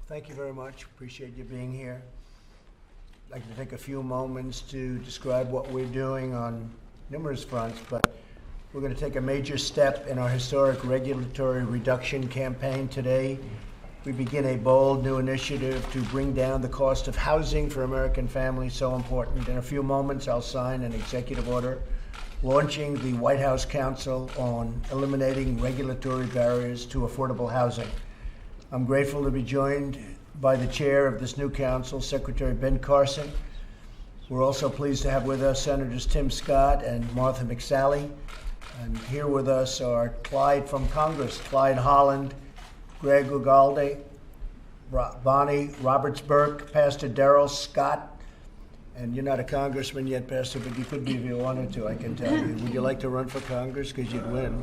Thank you very much. Appreciate you being here. I'd like to take a few moments to describe what we're doing on numerous fronts, but we're going to take a major step in our historic regulatory reduction campaign today. We begin a bold new initiative to bring down the cost of housing for American families, so important. In a few moments, I'll sign an executive order launching the White House Council on eliminating regulatory barriers to affordable housing. I'm grateful to be joined by the chair of this new council, Secretary Ben Carson. We're also pleased to have with us Senators Tim Scott and Martha McSally. And here with us are Clyde from Congress, Clyde Holland, Greg Ugalde, Bonnie Roberts-Burke, Pastor Darrell Scott. And you're not a congressman yet, Pastor, but you could be if you wanted to, I can tell you. Would you like to run for Congress? Because you'd win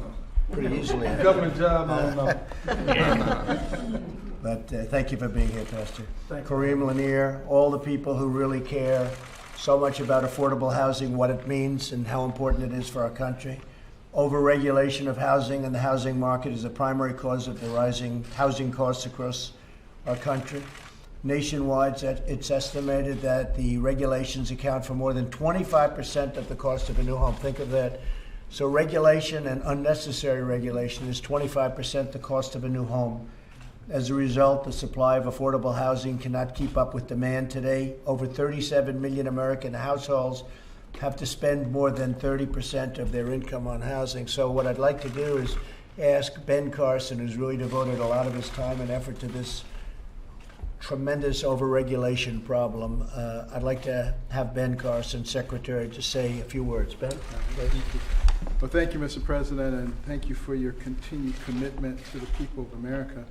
pretty easily. Government job, I don't know. But thank you for being here, Pastor. Kareem Lanier, all the people who really care so much about affordable housing, what it means and how important it is for our country. Overregulation of housing and the housing market is a primary cause of the rising housing costs across our country. Nationwide, it's estimated that the regulations account for more than 25% of the cost of a new home. Think of that. So regulation and unnecessary regulation is 25% the cost of a new home. As a result, the supply of affordable housing cannot keep up with demand today. Over 37 million American households have to spend more than 30% of their income on housing. So what I'd like to do is ask Ben Carson, who's really devoted a lot of his time and effort to this tremendous overregulation problem. I'd like to have Ben Carson, Secretary, to say a few words. Ben? Well, thank you, Mr. President, and thank you for your continued commitment to the people of America.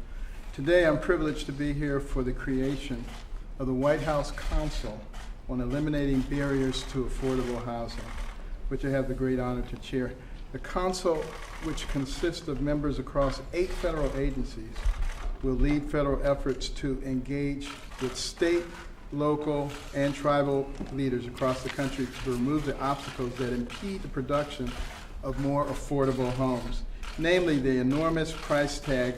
Today, I'm privileged to be here for the creation of the White House Council on Eliminating Barriers to Affordable Housing, which I have the great honor to chair. The council, which consists of members across 8 federal agencies, will lead federal efforts to engage with state, local, and tribal leaders across the country to remove the obstacles that impede the production of more affordable homes, namely the enormous price tag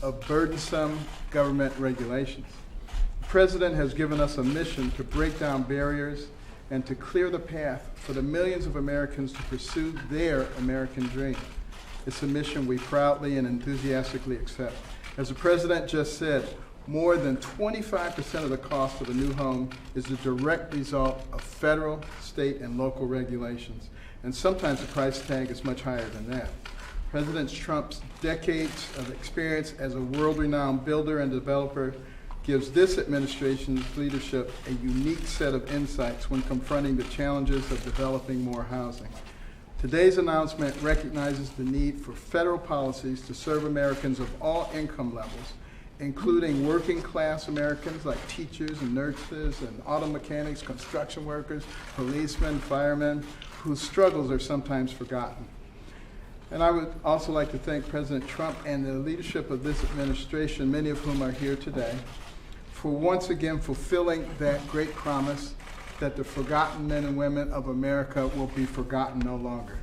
of burdensome government regulations. The President has given us a mission to break down barriers and to clear the path for the millions of Americans to pursue their American dream. It's a mission we proudly and enthusiastically accept. As the President just said, more than 25% of the cost of a new home is the direct result of federal, state, and local regulations. And sometimes the price tag is much higher than that. President Trump's decades of experience as a world-renowned builder and developer gives this administration's leadership a unique set of insights when confronting the challenges of developing more housing. Today's announcement recognizes the need for federal policies to serve Americans of all income levels, including working class Americans like teachers and nurses and auto mechanics, construction workers, policemen, firemen, whose struggles are sometimes forgotten. And I would also like to thank President Trump and the leadership of this administration, many of whom are here today, for once again fulfilling that great promise that the forgotten men and women of America will be forgotten no longer.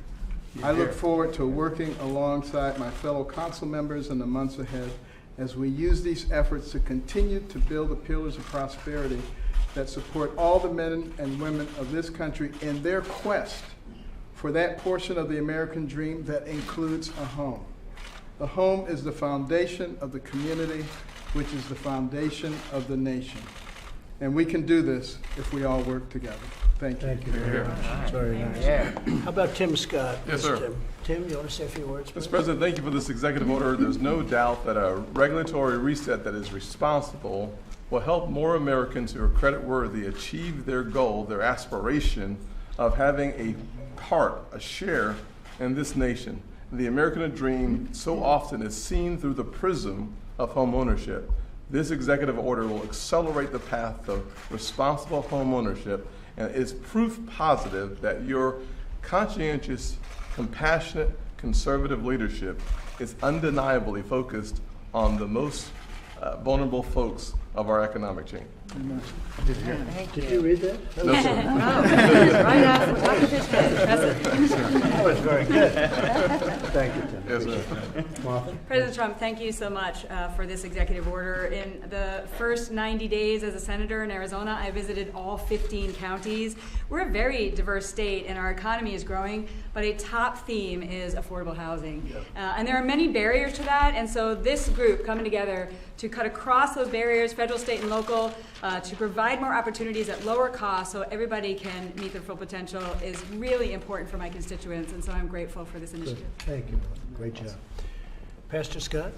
I look forward to working alongside my fellow council members in the months ahead as we use these efforts to continue to build the pillars of prosperity that support all the men and women of this country in their quest for that portion of the American dream that includes a home. The home is the foundation of the community, which is the foundation of the nation. And we can do this if we all work together. Thank you. Thank you very much. That's very nice. How about Tim Scott? Yes, sir. Tim, you want to say a few words? Mr. President, thank you for this executive order. There's no doubt that a regulatory reset that is responsible will help more Americans who are creditworthy achieve their goal, their aspiration of having a part, a share in this nation. The American dream so often is seen through the prism of home ownership. This executive order will accelerate the path of responsible home ownership and is proof positive that your conscientious, compassionate, conservative leadership is undeniably focused on the most vulnerable folks of our economic chain. Did you read that? No, sir. Right off the top of his head. That was very good. Thank you, Tim. Yes, sir. Martha? President Trump, thank you so much for this executive order. In the first 90 days as a senator in Arizona, I visited all 15 counties. We're a very diverse state, and our economy is growing, but a top theme is affordable housing. Yep. And there are many barriers to that, and so this group coming together to cut across those barriers, federal, state, and local, to provide more opportunities at lower cost so everybody can meet their full potential is really important for my constituents, and so I'm grateful for this initiative. Thank you. Great job. Pastor Scott?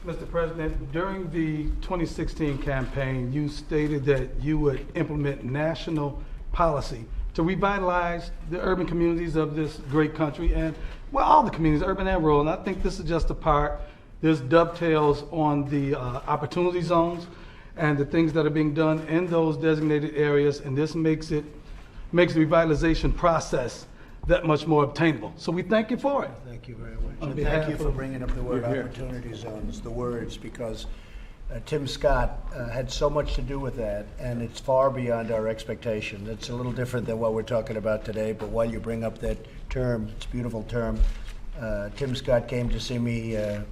Mr. President, during the 2016 campaign, you stated that you would implement national policy to revitalize the urban communities of this great country, and well, all the communities, urban and rural. And I think this is just a part. This dovetails on the opportunity zones and the things that are being done in those designated areas, and this makes the revitalization process that much more obtainable. So we thank you for it. Thank you very much. On And behalf thank you for of- bringing up the word You're here. opportunity zones, the words, because Tim Scott had so much to do with that, and it's far beyond our expectation. It's a little different than what we're talking about today, but while you bring up that term, it's a beautiful term, Tim Scott came to see me a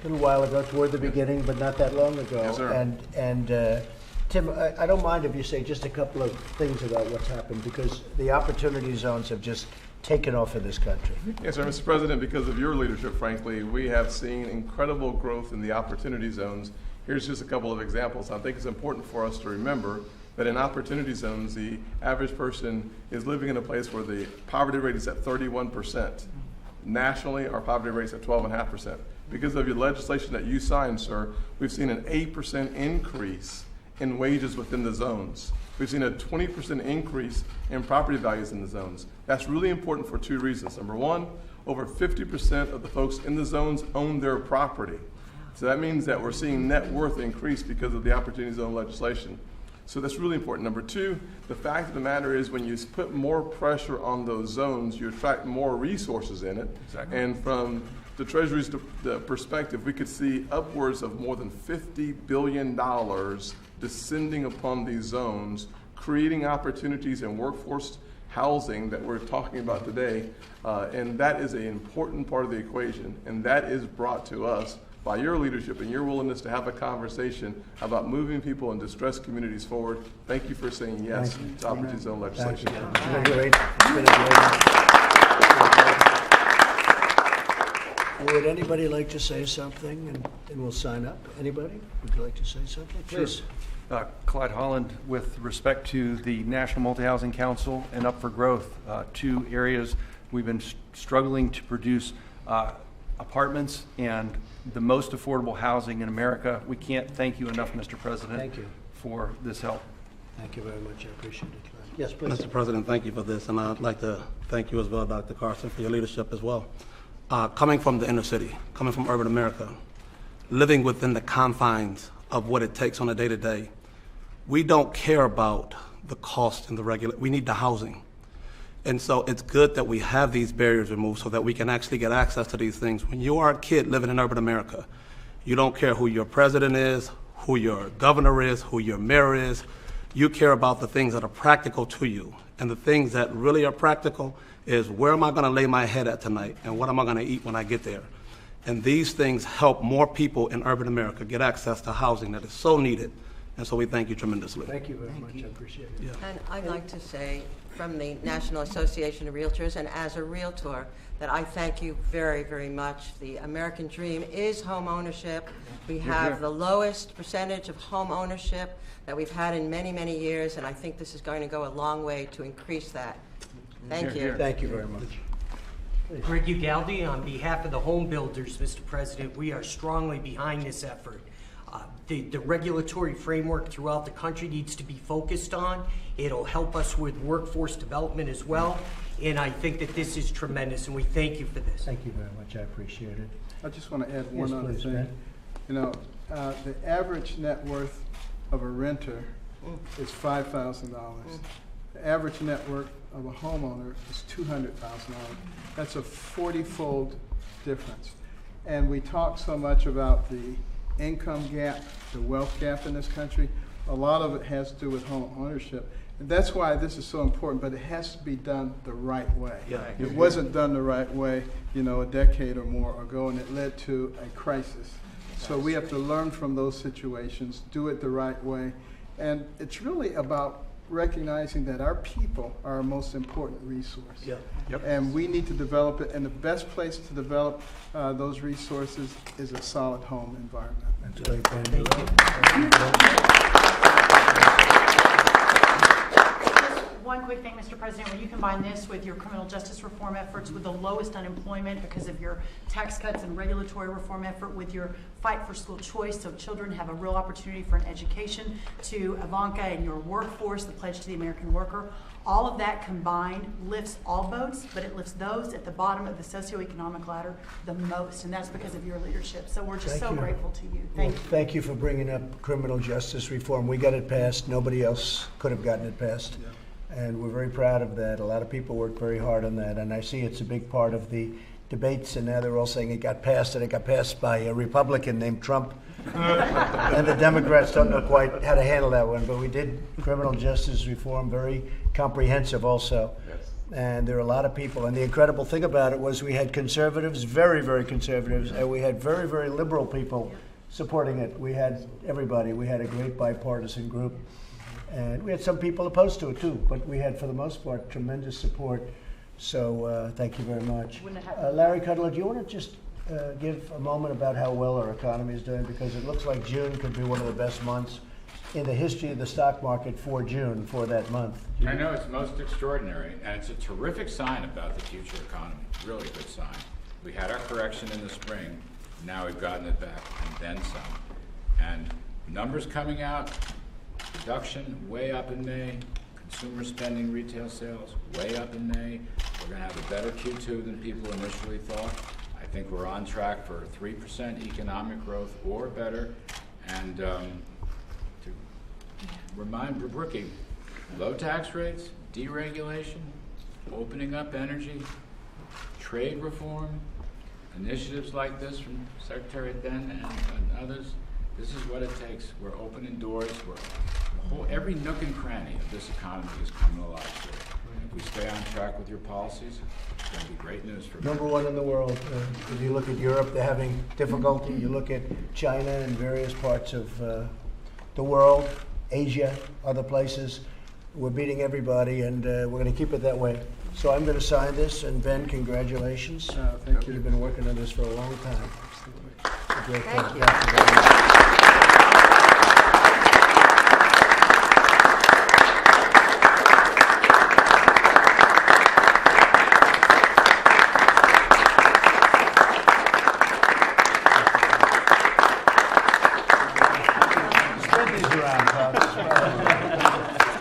little while ago, toward the beginning, but not that long ago. Yes, sir. And Tim, I don't mind if you say just a couple of things about what's happened, because the opportunity zones have just taken off in this country. Yes, sir, Mr. President, because of your leadership, frankly, we have seen incredible growth in the opportunity zones. Here's just a couple of examples. I think it's important for us to remember that in opportunity zones, the average person is living in a place where the poverty rate is at 31%. Nationally, our poverty rate is at 12.5%. Because of your legislation that you signed, sir, we've seen an 8% increase in wages within the zones. We've seen a 20% increase in property values in the zones. That's really important for two reasons. Number one, over 50% of the folks in the zones own their property. So that means that we're seeing net worth increase because of the opportunity zone legislation. So that's really important. Number two, the fact of the matter is when you put more pressure on those zones, you attract more resources in it. Exactly. And from the Treasury's perspective, we could see upwards of more than $50 billion descending upon these zones, creating opportunities in workforce housing that we're talking about today. And that is an important part of the equation. And that is brought to us by your leadership and your willingness to have a conversation about moving people in distressed communities forward. Thank you for saying yes to opportunity zone legislation. Thank you. It's been great. It's been a great. Would anybody like to say something, and we'll sign up? Anybody? Would you like to say something? Please. Clyde Holland, with respect to the National Multi-Housing Council and Up for Growth, two areas we've been struggling to produce apartments and the most affordable housing in America. We can't thank you enough, Mr. President, Thank you. for this help. Thank you very much. I appreciate it. Yes, please. Mr. President, thank you for this, and I'd like to thank you as well, Dr. Carson, for your leadership as well. Coming from the inner city, coming from urban America, living within the confines of what it takes on a day-to-day, we don't care about the cost and the we need the housing. And so it's good that we have these barriers removed so that we can actually get access to these things. When you are a kid living in urban America, you don't care who your president is, who your governor is, who your mayor is. You care about the things that are practical to you. And the things that really are practical is where am I going to lay my head at tonight and what am I going to eat when I get there? And these things help more people in urban America get access to housing that is so needed. And so we thank you tremendously. Thank you very much. I appreciate it. Yeah. And I'd like to say from the National Association of Realtors and as a realtor that I thank you very, very much. The American dream is home ownership. We have the lowest percentage of home ownership that we've had in many, many years, and I think this is going to go a long way to increase that. Thank you. Thank you very much. Greg Ugaldi, on behalf of the home builders, Mr. President, we are strongly behind this effort. The regulatory framework throughout the country needs to be focused on. It'll help us with workforce development as well, and I think that this is tremendous, and we thank you for this. Thank you very much. I appreciate it. I just want to add Yes, one other please, thing. Matt. You know, the average net worth of a renter is $5,000. The average net worth of a homeowner is $200,000. That's a 40-fold difference. And we talk so much about the income gap, the wealth gap in this country. A lot of it has to do with home ownership. And that's why this is so important, but it has to be done the right way. Yeah. It wasn't done the right way, a decade or more ago, and it led to a crisis. So we have to learn from those situations, do it the right way. And it's really about recognizing that our people are our most important resource. Yeah. Yep. And we need to develop it, and the best place to develop those resources is a solid home environment. That's great, Ben. One quick thing, Mr. President, when you combine this with your criminal justice reform efforts, with the lowest unemployment because of your tax cuts and regulatory reform effort, with your fight for school choice so children have a real opportunity for an education, to Ivanka and your workforce, the pledge to the American worker, all of that combined lifts all boats, but it lifts those at the bottom of the socioeconomic ladder the most, and that's because of your leadership. So we're just Thank you. grateful to you. Well, Thank you. thank you for bringing up criminal justice reform. We got it passed. Nobody else could have gotten it passed. Yeah. And we're very proud of that. A lot of people worked very hard on that. And I see it's a big part of the debates. And now they're all saying it got passed, and it got passed by a Republican named Trump. And the Democrats don't know quite how to handle that one. But we did criminal justice reform, very comprehensive also. Yes. And there are a lot of people. And the incredible thing about it was we had conservatives, very, very conservatives, and we had very, very liberal people supporting it. We had everybody. We had a great bipartisan group. And we had some people opposed to it too, but we had, for the most part, tremendous support. So thank you very much. Larry Kudlow, do you want to just give a moment about how well our economy is doing? Because it looks like June could be one of the best months in the history of the stock market for June, for that month. I know, it's most extraordinary, and it's a terrific sign about the future economy, really good sign. We had our correction in the spring, now we've gotten it back, and then some. And numbers coming out, production way up in May, consumer spending, retail sales way up in May. We're going to have a better Q2 than people initially thought. I think we're on track for 3% economic growth or better. And to remind Brookie, low tax rates, deregulation, opening up energy, trade reform, initiatives like this from Secretary Den and others. This is what it takes. We're opening doors. Every nook and cranny of this economy is coming alive today. If we stay on track with your policies, it's going to be great news for Number one in the world. If you look at Europe, they're having difficulty. You look at China and various parts of the world, Asia, other places. We're beating everybody, and we're going to keep it that way. So I'm going to sign this, and Ben, congratulations. Thank you. You've been working on this for a long time. Thank you. Very much.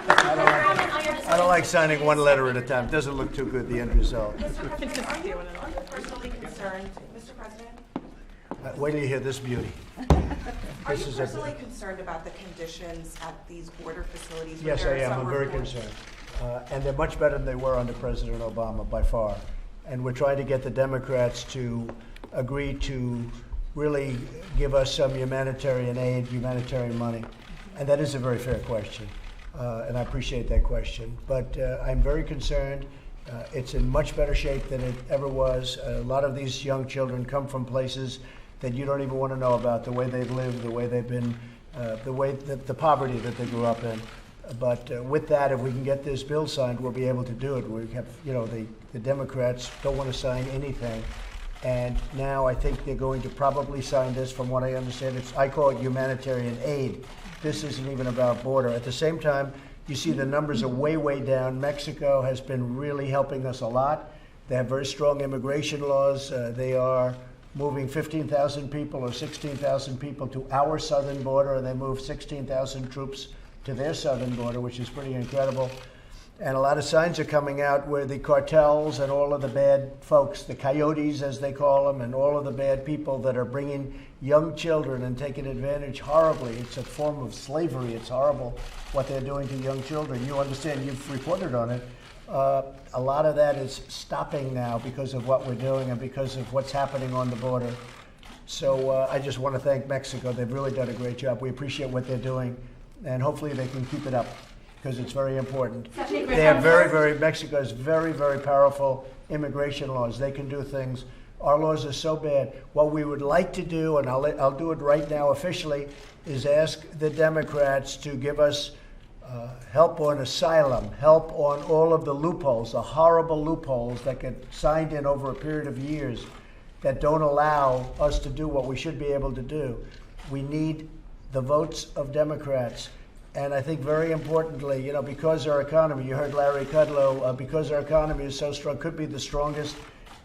I don't like signing one letter at a time. It doesn't look too good, the end result. Mr. President, are you personally concerned, Mr. President? Wait till you hear this beauty. Are This you is a- personally concerned about the conditions at these border facilities? where Yes, I there are am. some I'm very reports- concerned. And they're much better than they were under President Obama, by far. And we're trying to get the Democrats to agree to really give us some humanitarian aid, humanitarian money. And that is a very fair question. And I appreciate that question. But I'm very concerned. It's in much better shape than it ever was. A lot of these young children come from places that you don't even want to know about, the way they've lived, the way they've been, the poverty that they grew up in. But with that, if we can get this bill signed, we'll be able to do it. We have, the Democrats don't want to sign anything. And now I think they're going to probably sign this. From what I understand, I call it humanitarian aid. This isn't even about border. At the same time, you see the numbers are way, way down. Mexico has been really helping us a lot. They have very strong immigration laws. They are moving 15,000 people or 16,000 people to our southern border, and they move 16,000 troops to their southern border, which is pretty incredible. And a lot of signs are coming out where the cartels and all of the bad folks, the coyotes as they call them, and all of the bad people that are bringing young children and taking advantage horribly. It's a form of slavery. It's horrible what they're doing to young children. You understand, you've reported on it. A lot of that is stopping now because of what we're doing and because of what's happening on the border. So I just want to thank Mexico. They've really done a great job. We appreciate what they're doing, and hopefully they can keep it up. because it's very important. They have Mexico has very, very powerful immigration laws. They can do things. Our laws are so bad. What we would like to do, and I'll do it right now officially, is ask the Democrats to give us help on asylum, help on all of the loopholes, the horrible loopholes that get signed in over a period of years that don't allow us to do what we should be able to do. We need the votes of Democrats. And I think very importantly, you know, because our economy, you heard Larry Kudlow, because our economy is so strong, could be the strongest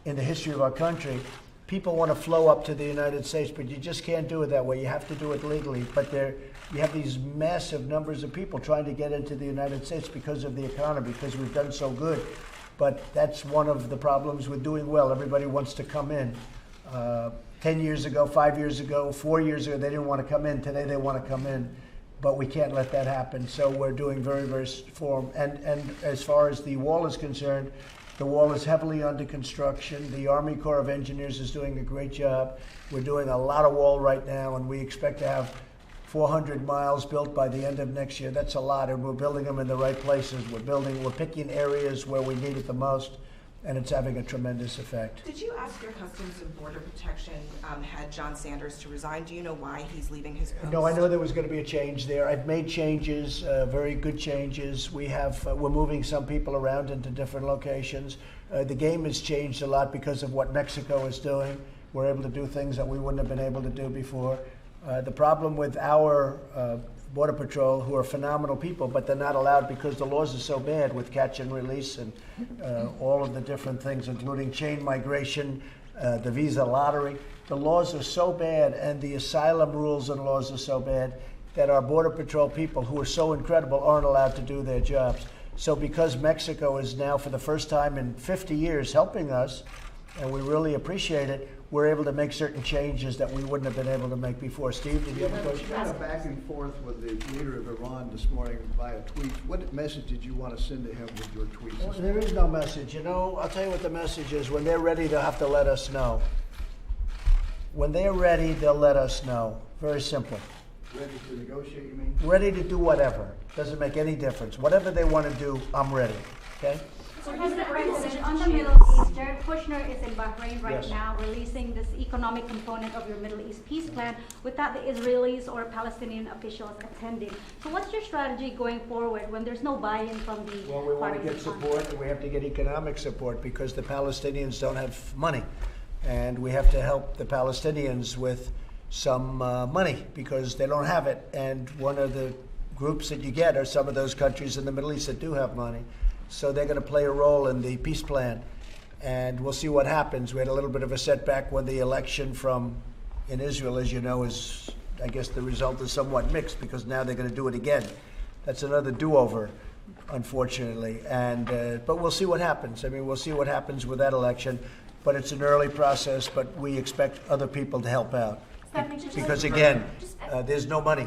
in the history of our country, people want to flow up to the United States, but you just can't do it that way. You have to do it legally. But you have these massive numbers of people trying to get into the United States because of the economy, because we've done so good. But that's one of the problems with doing well. Everybody wants to come in. 10 years ago, 5 years ago, 4 years ago, they didn't want to come in. Today they want to come in. But we can't let that happen. So we're doing very, very for them. And as far as the wall is concerned, the wall is heavily under construction. The Army Corps of Engineers is doing a great job. We're doing a lot of wall right now, and we expect to have 400 miles built by the end of next year. That's a lot, and we're building them in the right places. We're picking areas where we need it the most, and it's having a tremendous effect. Did you ask your Customs and Border Protection head, John Sanders, to resign? Do you know why he's leaving his post? No, I know there was going to be a change there. I've made changes, very good changes. We're moving some people around into different locations. The game has changed a lot because of what Mexico is doing. We're able to do things that we wouldn't have been able to do before. The problem with our Border Patrol, who are phenomenal people, but they're not allowed because the laws are so bad with catch and release and all of the different things, including chain migration, the visa lottery. The laws are so bad, and the asylum rules and laws are so bad that our Border Patrol people, who are so incredible, aren't allowed to do their jobs. So because Mexico is now, for the first time in 50 years, helping us, and we really appreciate it, we're able to make certain changes that we wouldn't have been able to make before. Steve, did you have a question? You had a back and forth with the leader of Iran this morning via tweet. What message did you want to send to him with your tweets? Well, there is no message. You know, I'll tell you what the message is. When they're ready, they'll have to let us know. When they're ready, they'll let us know. Very simple. Ready to negotiate, you mean? Ready to do whatever. Doesn't make any difference. Whatever they want to do, I'm ready. Okay? So President, on the Middle East, Jared Kushner is in Bahrain right Yes. now, releasing this economic component of your Middle East peace plan without the Israelis or Palestinian officials attending. So what's your strategy going forward when there's no buy-in from the Well, we want to parties get on support, and we have to get economic support because the Palestinians don't have money. And we have to help the Palestinians with some money because they don't have it. And one of the groups that you get are some of those countries in the Middle East that do have money. So they're going to play a role in the peace plan. And we'll see what happens. We had a little bit of a setback when the election in Israel, as you know, is, I guess the result is somewhat mixed because now they're going to do it again. That's another do-over, unfortunately. And but we'll see what happens. I mean, we'll see what happens with that election. But it's an early process, but we expect other people to help out. Because again, there's no money.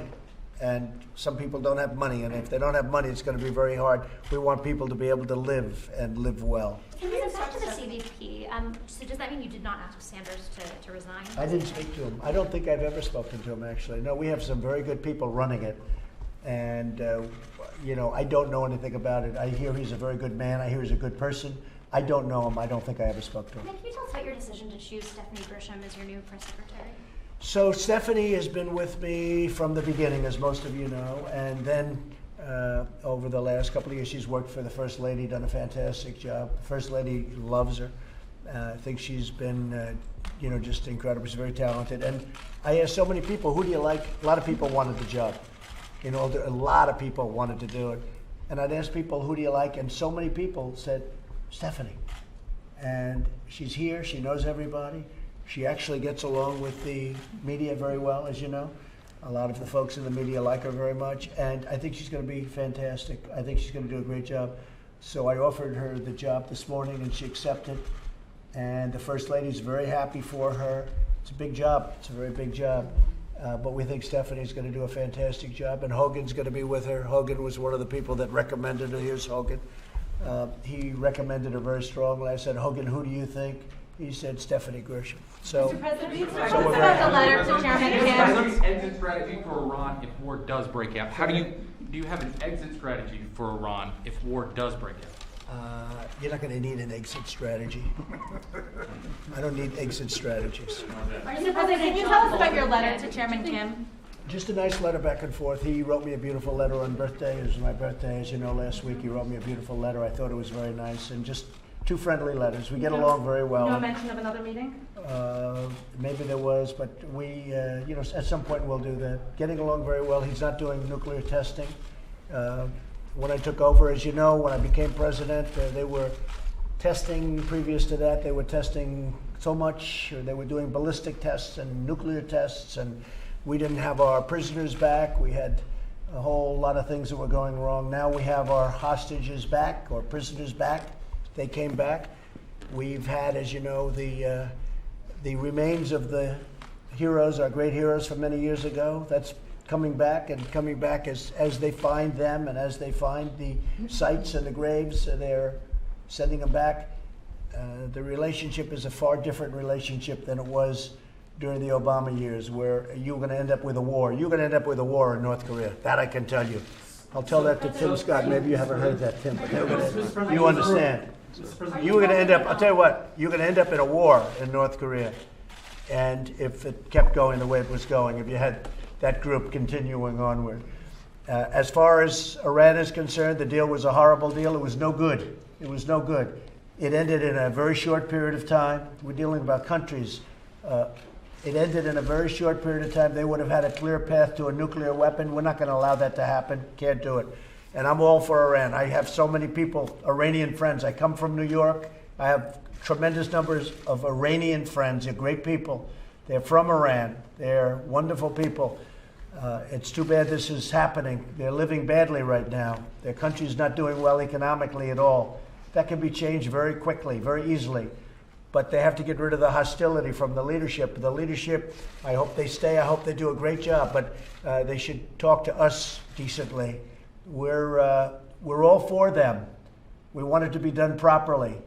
And some people don't have money, and if they don't have money, it's going to be very hard. We want people to be able to live and live well. Can we back to the CBP? So does that mean you did not ask Sanders to resign? I didn't speak to him. I don't think I've ever spoken to him, actually. No, we have some very good people running it, and you know, I don't know anything about it. I hear he's a very good man. I hear he's a good person. I don't know him. I don't think I ever spoke to him. Can you tell us about your decision to choose Stephanie Grisham as your new press secretary? So Stephanie has been with me from the beginning, as most of you know, and then over the last couple of years, she's worked for the First Lady, done a fantastic job. The First Lady loves her. I think she's been, you know, just incredible. She's very talented. And I asked so many people, who do you like? A lot of people wanted the job. You know, a lot of people wanted to do it. And I'd ask people, who do you like? And so many people said, Stephanie. And she's here, she knows everybody. She actually gets along with the media very well, as you know. A lot of the folks in the media like her very much, and I think she's going to be fantastic. I think she's going to do a great job. So I offered her the job this morning, and she accepted. And the First Lady's very happy for her. It's a big job. It's a very big job. But we think Stephanie's going to do a fantastic job, and Hogan's going to be with her. Hogan was one of the people that recommended her. Here's Hogan. He recommended her very strongly. I said, Hogan, who do you think? He said Stephanie Grisham. So, Mr. President, so we're about the letter to Chairman Kim. Exit strategy for Iran if war does break out. How do you do you have an exit strategy for Iran if war does break out? You're not going to need an exit strategy. I don't need exit strategies. Mr. President, can you tell us about your letter to Chairman Kim? Just a nice letter back and forth. He wrote me a beautiful letter on birthday. It was my birthday, as you know, last week. He wrote me a beautiful letter. I thought it was very nice, and just two friendly letters. We get along very well. No mention of another meeting? Maybe there was, but we, at some point we'll do that. Getting along very well. He's not doing nuclear testing. When I took over, as you know, when I became president, they were testing previous to that. They were testing so much. They were doing ballistic tests and nuclear tests, and we didn't have our prisoners back. We had a whole lot of things that were going wrong. Now we have our hostages back, or prisoners back. They came back. We've had, as you know, the remains of the heroes, our great heroes from many years ago. That's coming back as they find them and as they find the sites and the graves, they're sending them back. The relationship is a far different relationship than it was during the Obama years, where you were going to end up with a war. You're going to end up with a war in North Korea. That I can tell you. I'll tell that to Tim Scott. Maybe you haven't heard that, Tim. But you understand. You were going to end up, I'll tell you what, you're going to end up in a war in North Korea. And if it kept going the way it was going, if you had that group continuing onward. As far as Iran is concerned, the deal was a horrible deal. It was no good. It was no good. It ended in a very short period of time. We're dealing about countries. It ended in a very short period of time. They would have had a clear path to a nuclear weapon. We're not going to allow that to happen. Can't do it. And I'm all for Iran. I have so many people, Iranian friends. I come from New York. I have tremendous numbers of Iranian friends. They're great people. They're from Iran. They're wonderful people. It's too bad this is happening. They're living badly right now. Their country's not doing well economically at all. That can be changed very quickly, very easily. But they have to get rid of the hostility from the leadership. The leadership, I hope they stay. I hope they do a great job. But they should talk to us decently. We're all for them. We want it to be done properly.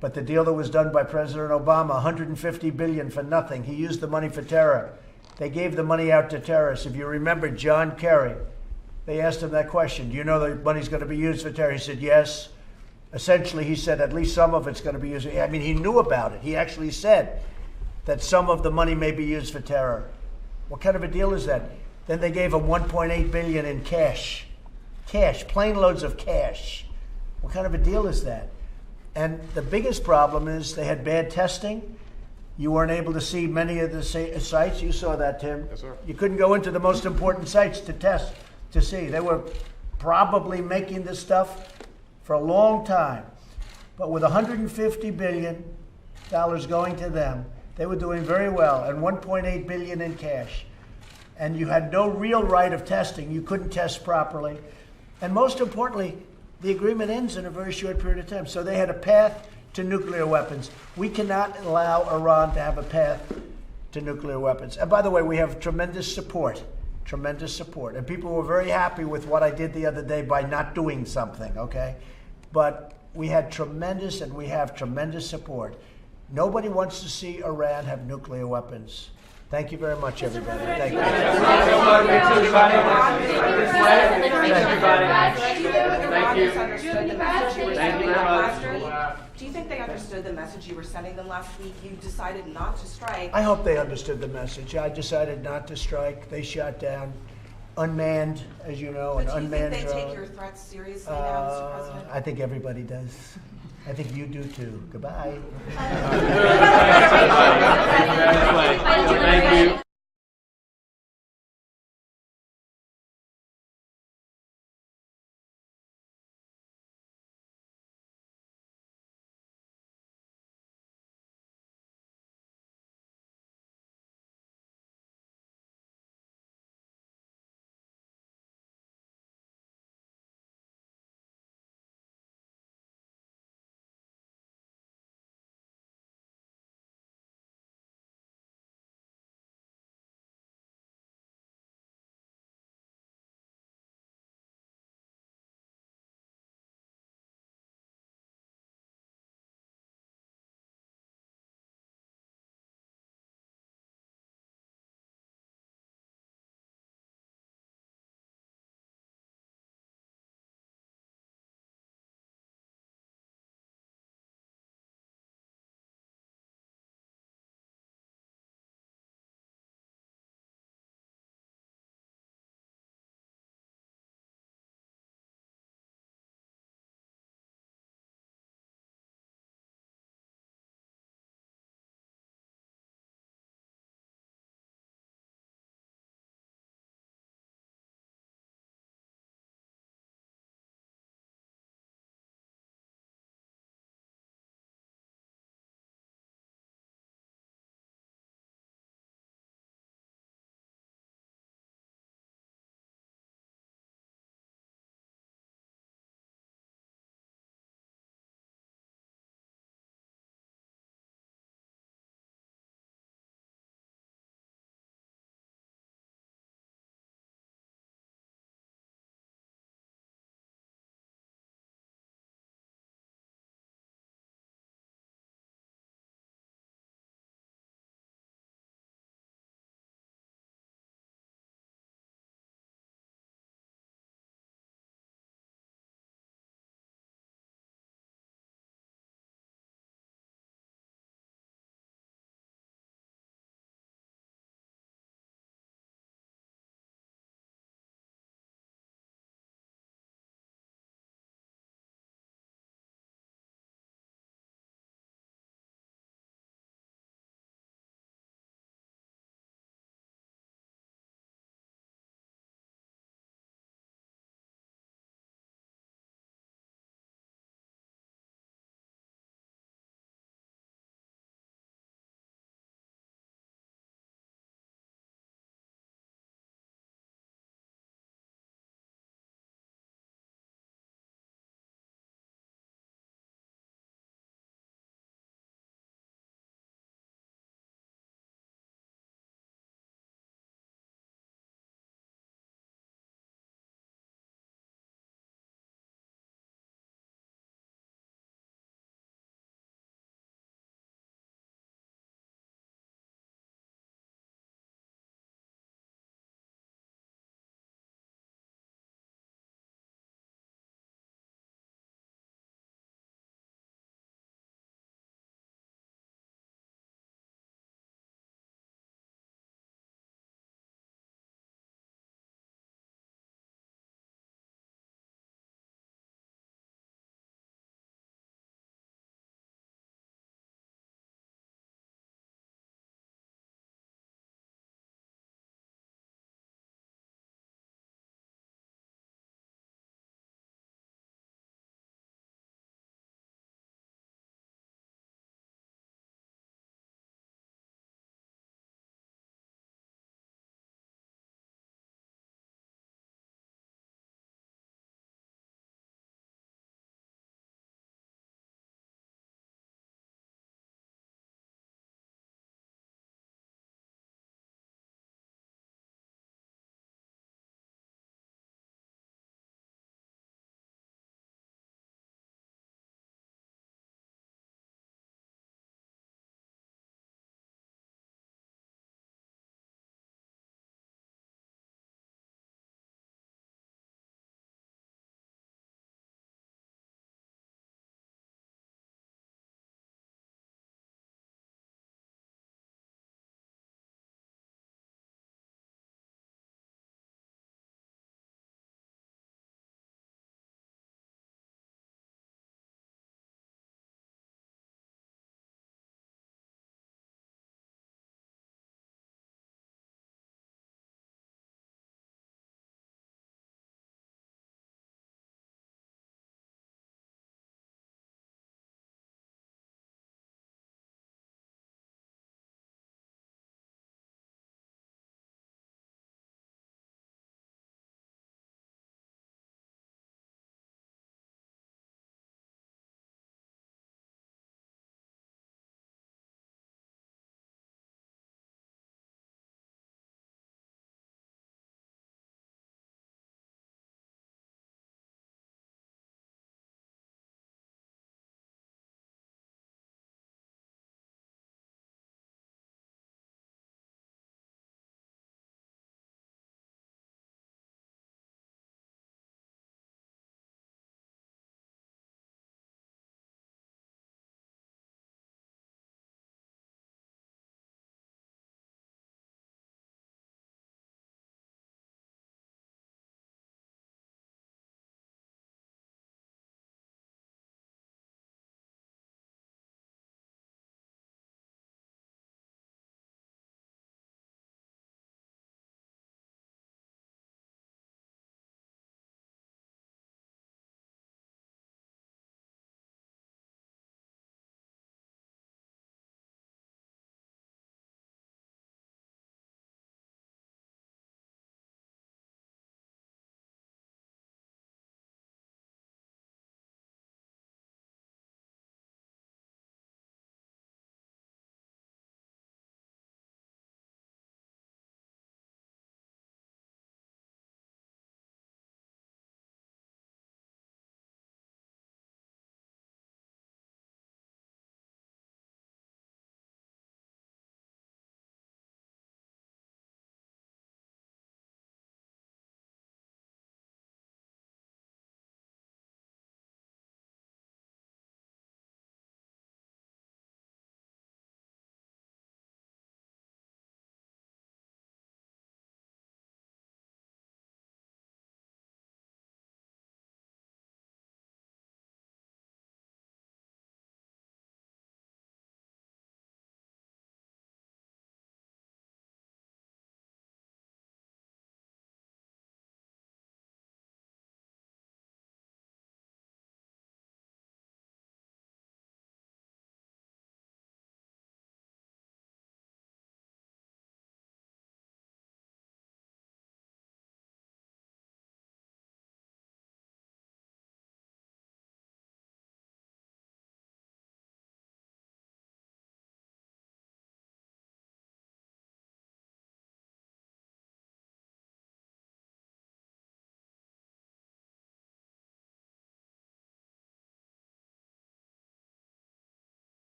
But the deal that was done by President Obama, $150 billion for nothing. He used the money for terror. They gave the money out to terrorists. If you remember John Kerry, they asked him that question. Do you know the money's going to be used for terror? He said, yes. Essentially, he said at least some of it's going to be used. I mean, he knew about it. He actually said that some of the money may be used for terror. What kind of a deal is that? Then they gave him $1.8 billion in cash. Cash, plane loads of cash. What kind of a deal is that? And the biggest problem is they had bad testing. You weren't able to see many of the sites. You saw that, Tim. Yes, sir. You couldn't go into the most important sites to test, to see. They were probably making this stuff for a long time. But with $150 billion going to them, they were doing very well, and $1.8 billion in cash. And you had no real right of testing. You couldn't test properly. And most importantly, the agreement ends in a very short period of time. So they had a path to nuclear weapons. We cannot allow Iran to have a path to nuclear weapons. And by the way, we have tremendous support. And people were very happy with what I did the other day by not doing something, okay? But we had tremendous, and we have tremendous support. Nobody wants to see Iran have nuclear weapons. Thank you very much, everybody. Thank you. Do you think they understood the message you were sending them last week? You decided not to strike. I hope they understood the message. I decided not to strike. They shot down unmanned, as you know, an unmanned drone. Do you think they take your threats seriously now, Mr. President? I think everybody does. I think you do too. Goodbye.